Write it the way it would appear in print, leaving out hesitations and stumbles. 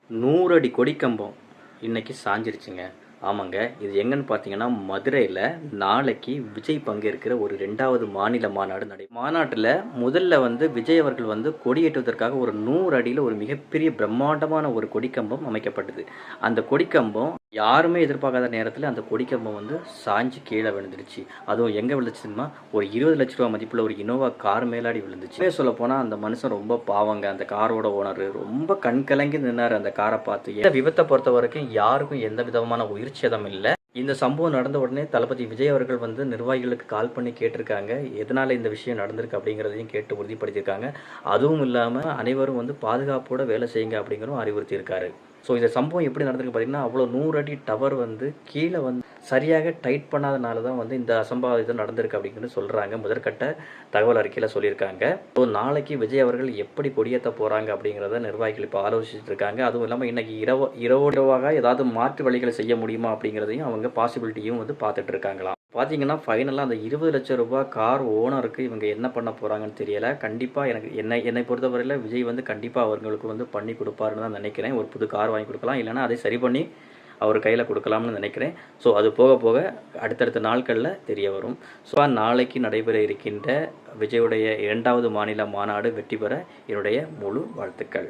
100 அடி கொடிக்கம்பம் இன்னைக்கு சாஞ்சிருச்சுங்க. ஆமாங்க. இது எங்கன்னு பார்த்தீங்கன்னா, மதுரையில நாளைக்கு விஜய் பங்கேற்கிற ஒரு 2வது மாநில மாநாடு மாநாட்டில முதல்ல விஜய் அவர்கள் கொடியேற்றுவதற்காக ஒரு 100 அடியில ஒரு மிகப்பெரிய பிரம்மாண்டமான ஒரு கொடிக்கம்பம் அமைக்கப்பட்டது. அந்த கொடிக்கம்பம் யாருமே எதிர்பார்க்காத நேரத்தில அந்த கொடிக்கம்பம் சாஞ்சு கீழ விழுந்துருச்சு. அதுவும் எங்க விழுந்துச்சுன்னா, ஒரு ரூ. 20,00,000 மதிப்புள்ள ஒரு இனோவா கார் மேலாடி விழுந்துச்சு. உண்மைய சொல்லப்போனா அந்த மனுஷன் ரொம்ப பாவங்க. அந்த காரோட ஓனரு ரொம்ப கண் கலங்கி நின்னாரு அந்த கார பார்த்து. இந்த விபத்த பொறுத்தவரைக்கும் யாருக்கும் எந்த விதமான உயிர் சேதம் இல்ல. இந்த சம்பவம் நடந்த உடனே தளபதி விஜய் அவர்கள் நிர்வாகிகளுக்கு கால் பண்ணி கேட்டிருக்காங்க. எதனால இந்த விஷயம் நடந்திருக்கு அப்படிங்கிறதையும் கேட்டு உறுதிப்படுத்தியிருக்காங்க. அதுவும் இல்லாம அனைவரும் பாதுகாப்போட வேலை செய்யுங்க அப்படிங்கிறதும் அறிவுறுத்தியிருக்காரு. ஸோ இந்த சம்பவம் எப்படி நடந்திருக்கு பார்த்தீங்கன்னா, அவ்வளோ 100 அடி டவர் கீழே சரியாக டைட் பண்ணாதனால தான் இந்த அசம்பாவிதம் நடந்திருக்கு அப்படிங்கிறது சொல்கிறாங்க. முதற்கட்ட தகவல் அறிக்கையில் சொல்லியிருக்காங்க. ஸோ நாளைக்கு விஜய் அவர்கள் எப்படி கொடியேற்ற போகிறாங்க அப்படிங்கிறத நிர்வாகிகள் இப்போ ஆலோசிச்சுட்டு இருக்காங்க. அதுவும் இல்லாமல் இன்னைக்கு இரவாக ஏதாவது மாற்று வழிகளை செய்ய முடியுமா அப்படிங்கிறதையும் அவங்க பாசிபிலிட்டியும் பார்த்துட்டு இருக்காங்களாம். பார்த்தீங்கன்னா ஃபைனலாக அந்த 20,00,000 கார் ஓனருக்கு இவங்க என்ன பண்ண போகிறாங்கன்னு தெரியலை. கண்டிப்பாக என்னை பொறுத்தவரையில் விஜய் கண்டிப்பாக அவங்களுக்கு பண்ணி கொடுப்பாருன்னு தான் நினைக்கிறேன். ஒரு புது கார் வாங்கி கொடுக்கலாம், இல்லைனா அதை சரி பண்ணி அவர் கையில் கொடுக்கலாம்னு நினைக்கிறேன். ஸோ அது போக போக அடுத்தடுத்த நாட்களில் தெரிய வரும். ஸோ நாளைக்கு நடைபெற இருக்கின்ற விஜயுடைய 2வது மாநில மாநாடு வெற்றி பெற என்னுடைய முழு வாழ்த்துக்கள்.